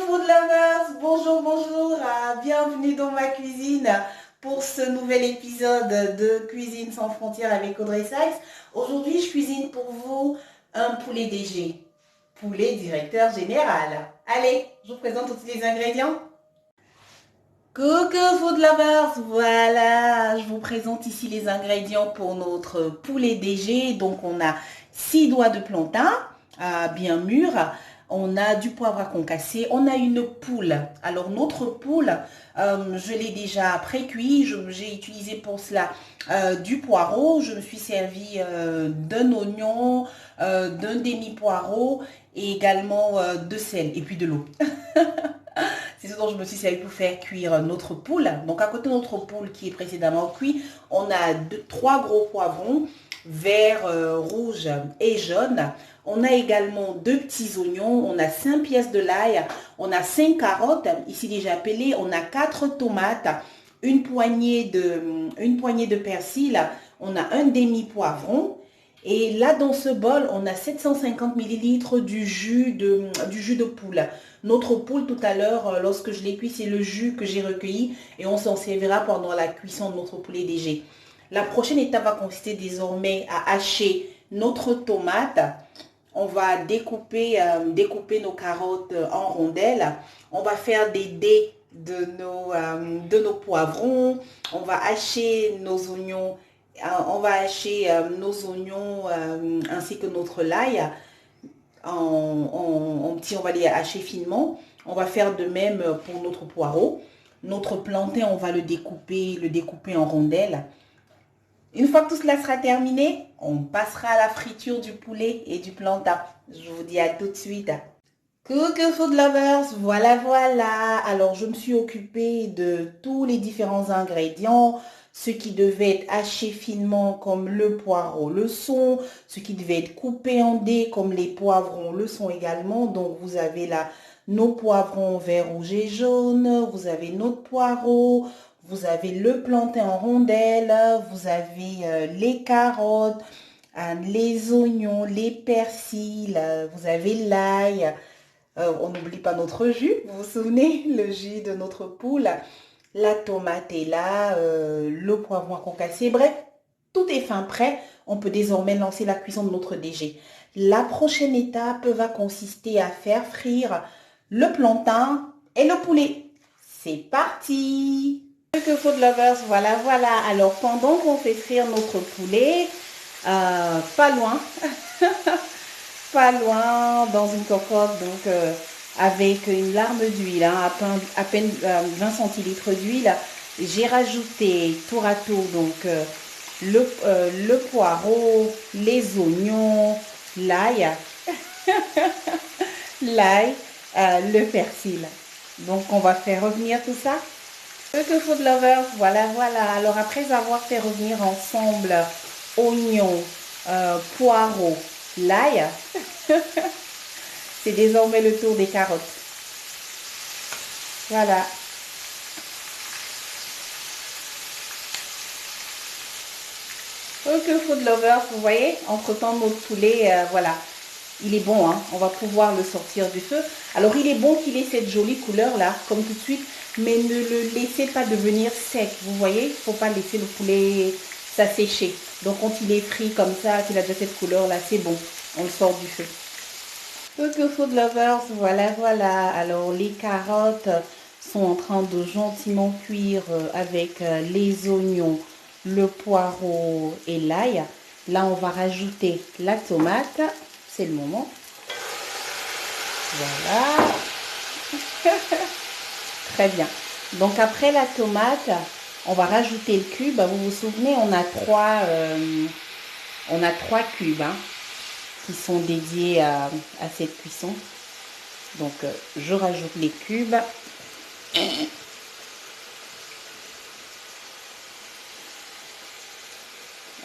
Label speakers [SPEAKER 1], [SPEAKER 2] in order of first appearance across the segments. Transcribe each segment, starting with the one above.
[SPEAKER 1] food lovers, bonjour, bonjour, bienvenue dans ma cuisine pour ce nouvel épisode de Cuisine sans frontières avec Audrey Sykes. Aujourd'hui, je cuisine pour vous un poulet DG, poulet directeur général. Allez, je vous présente tous les ingrédients. Coucou food lovers, voilà, je vous présente ici les ingrédients pour notre poulet DG. Donc on a 6 doigts de plantain bien mûrs, on a du poivre à concassé, on a une poule. Alors notre poule, je l'ai déjà pré-cuit, j'ai utilisé pour cela du poireau, je me suis servi d'un oignon, d'un demi-poireau et également de sel et puis de l'eau. C'est ce dont je me suis servi pour faire cuire notre poule. Donc à côté de notre poule qui est précédemment cuit, on a 3 gros poivrons, vert, rouge et jaune. On a également 2 petits oignons, on a 5 pièces de l'ail, on a 5 carottes, ici déjà pelées, on a 4 tomates, une poignée de persil, on a un demi-poivron. Et là, dans ce bol, on a 750 ml du jus de poule. Notre poule, tout à l'heure, lorsque je l'ai cuit, c'est le jus que j'ai recueilli et on s'en servira pendant la cuisson de notre poulet DG. La prochaine étape va consister désormais à hacher notre tomate. On va découper nos carottes en rondelles. On va faire des dés de nos poivrons. On va hacher nos oignons. On va hacher nos oignons ainsi que notre l'ail en petits, on va les hacher finement. On va faire de même pour notre poireau. Notre plantain, on va le découper en rondelles. Une fois que tout cela sera terminé, on passera à la friture du poulet et du plantain. Je vous dis à tout de suite. Coucou food lovers, voilà. Alors je me suis occupée de tous les différents ingrédients, ce qui devait être haché finement comme le poireau le sont, ce qui devait être coupé en dés comme les poivrons le sont également. Donc vous avez là nos poivrons vert, rouge et jaune, vous avez notre poireau, vous avez le plantain en rondelles, vous avez les carottes, les oignons, les persils, vous avez l'ail. On n'oublie pas notre jus, vous vous souvenez, le jus de notre poule. La tomate est là, le poivron à concassé. Bref, tout est fin prêt. On peut désormais lancer la cuisson de notre DG. La prochaine étape va consister à faire frire le plantain et le poulet. C'est parti! Que food lovers, voilà. Alors, pendant qu'on fait frire notre poulet, pas loin, pas loin, dans une cocotte, donc avec une larme d'huile, hein, à peine 20 centilitres d'huile, j'ai rajouté tour à tour donc le poireau, les oignons, l'ail, le persil. Donc on va faire revenir tout ça. Que food lovers, voilà. Alors après avoir fait revenir ensemble oignons, poireaux, l'ail, c'est désormais le tour des carottes. Voilà. Ok food lovers, vous voyez, entre-temps notre poulet, voilà, il est bon, hein, on va pouvoir le sortir du feu. Alors il est bon qu'il ait cette jolie couleur là, comme tout de suite, mais ne le laissez pas devenir sec, vous voyez, il ne faut pas laisser le poulet s'assécher. Donc quand il est frit comme ça, qu'il a déjà cette couleur là, c'est bon, on le sort du feu. Ok food lovers, voilà. Alors les carottes sont en train de gentiment cuire avec les oignons, le poireau et l'ail. Là on va rajouter la tomate, c'est le moment. Voilà. Très bien. Donc après la tomate, on va rajouter le cube. Vous vous souvenez, on a trois cubes hein, qui sont dédiés à cette cuisson. Donc je rajoute les cubes.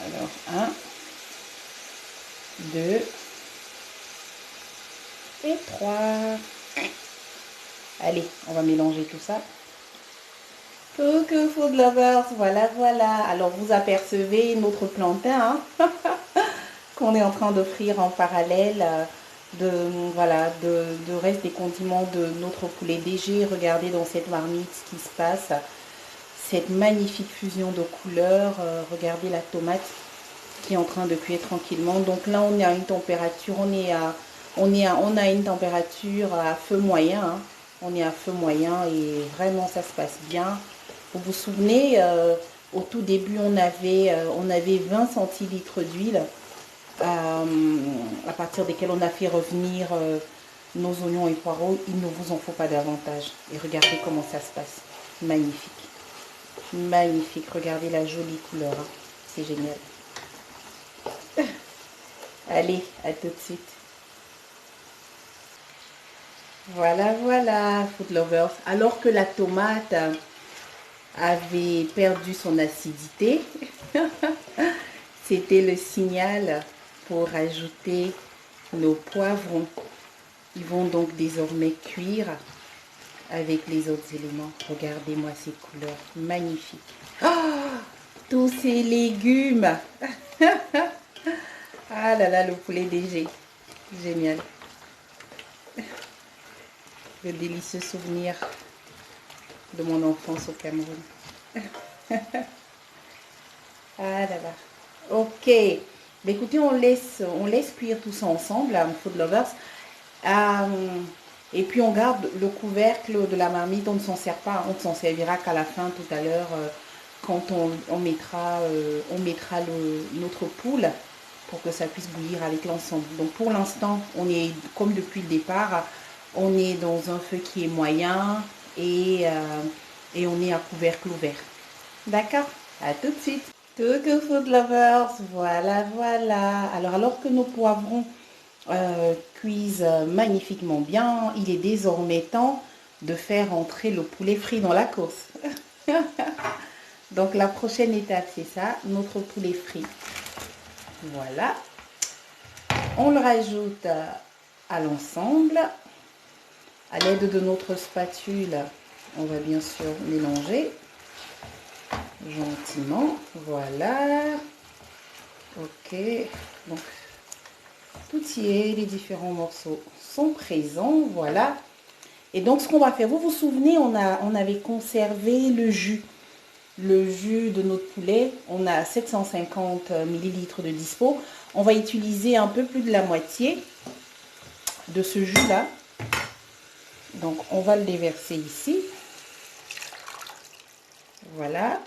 [SPEAKER 1] Alors 1, 2 et 3. Allez, on va mélanger tout ça. Coucou food lovers, voilà. Alors vous apercevez notre plantain hein, qu'on est en train de frire en parallèle. voilà, de reste des condiments de notre poulet DG. Regardez dans cette marmite ce qui se passe. Cette magnifique fusion de couleurs. Regardez la tomate qui est en train de cuire tranquillement. Donc là, on est à une température, on a une température à feu moyen. Hein. On est à feu moyen et vraiment ça se passe bien. Vous vous souvenez, au tout début, on avait 20 centilitres d'huile à partir desquels on a fait revenir nos oignons et poireaux. Il ne vous en faut pas davantage. Et regardez comment ça se passe. Magnifique. Magnifique. Regardez la jolie couleur. Hein. C'est génial. Allez, à tout de suite. Voilà, voilà, food lovers. Alors que la tomate avait perdu son acidité, c'était le signal pour ajouter nos poivrons. Ils vont donc désormais cuire avec les autres éléments. Regardez-moi ces couleurs magnifiques. Oh, tous ces légumes. Ah là là, le poulet DG. Génial. Le délicieux souvenir de mon enfance au Cameroun. Ah là là. Ok. Mais écoutez, on laisse cuire tout ça ensemble, food lovers. Et puis on garde le couvercle de la marmite. On ne s'en sert pas. On ne s'en servira qu'à la fin tout à l'heure quand on mettra notre poule pour que ça puisse bouillir avec l'ensemble. Donc pour l'instant, on est comme depuis le départ, on est dans un feu qui est moyen et on est à couvercle ouvert. D'accord? À tout de suite. Coucou food lovers, voilà, voilà. Alors que nos poivrons cuisent magnifiquement bien, il est désormais temps de faire entrer le poulet frit dans la course. Donc la prochaine étape, c'est ça, notre poulet frit. Voilà. On le rajoute à l'ensemble. À l'aide de notre spatule, on va bien sûr mélanger gentiment. Voilà. Ok. Donc, tout y est. Les différents morceaux sont présents. Voilà. Et donc, ce qu'on va faire, vous vous souvenez, on avait conservé le jus. Le jus de notre poulet, on a 750 ml de dispo. On va utiliser un peu plus de la moitié de ce jus-là. Donc, on va le déverser ici. Voilà.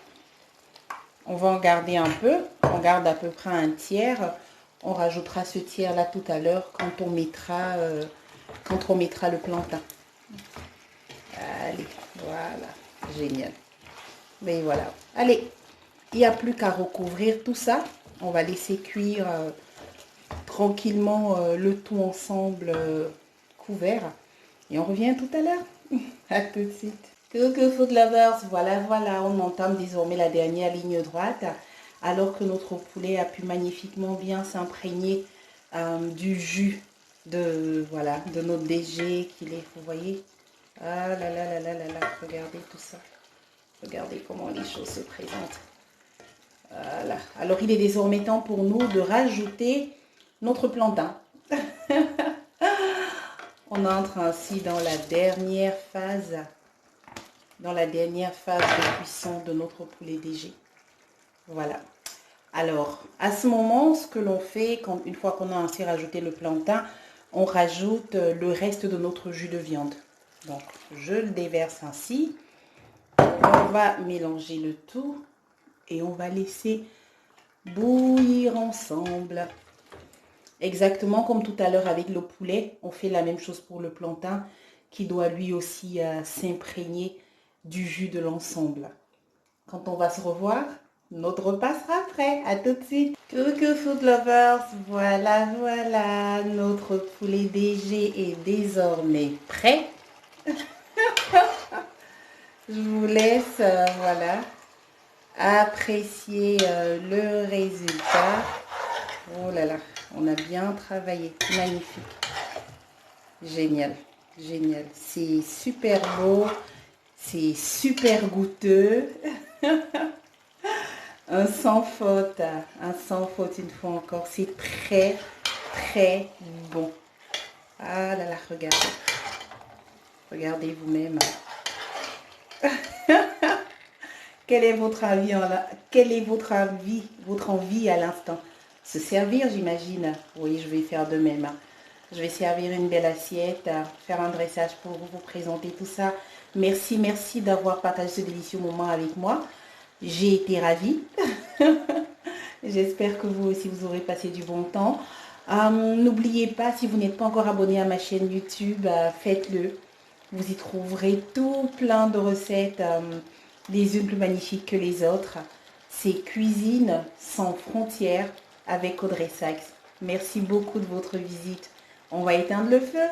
[SPEAKER 1] On va en garder un peu. On garde à peu près un tiers. On rajoutera ce tiers-là tout à l'heure quand on mettra le plantain. Allez, voilà. Génial. Mais voilà. Allez, il n'y a plus qu'à recouvrir tout ça. On va laisser cuire tranquillement le tout ensemble couvert. Et on revient tout à l'heure. À tout de suite. Coucou food lovers, voilà, voilà, on entame désormais la dernière ligne droite. Alors que notre poulet a pu magnifiquement bien s'imprégner du jus de notre DG qu'il est, vous voyez. Ah là là là là là là, regardez tout ça. Regardez comment les choses se présentent. Voilà. Alors il est désormais temps pour nous de rajouter notre plantain. On entre ainsi dans la dernière phase. De cuisson de notre poulet DG. Voilà. Alors, à ce moment, ce que l'on fait, une fois qu'on a ainsi rajouté le plantain, on rajoute le reste de notre jus de viande. Donc, je le déverse ainsi. On va mélanger le tout et on va laisser bouillir ensemble. Exactement comme tout à l'heure avec le poulet, on fait la même chose pour le plantain qui doit lui aussi s'imprégner du jus de l'ensemble. Quand on va se revoir, notre repas sera prêt. À tout de suite. Coucou food lovers, voilà, voilà, notre poulet DG est désormais prêt. Je vous laisse, voilà, apprécier le résultat. Oh là là, on a bien travaillé, magnifique. Génial, génial. C'est super beau, c'est super goûteux. Un sans faute une fois encore. C'est très, très bon. Ah là là, regardez. Regardez vous-même. Quel est votre avis quel est votre envie à l'instant? Se servir, j'imagine. Oui, je vais faire de même. Je vais servir une belle assiette, faire un dressage pour vous présenter tout ça. Merci, merci d'avoir partagé ce délicieux moment avec moi. J'ai été ravie. J'espère que vous aussi, vous aurez passé du bon temps. N'oubliez pas, si vous n'êtes pas encore abonné à ma chaîne YouTube, faites-le. Vous y trouverez tout plein de recettes, les unes plus magnifiques que les autres. C'est Cuisine sans frontières avec Audrey Sachs. Merci beaucoup de votre visite. On va éteindre le feu.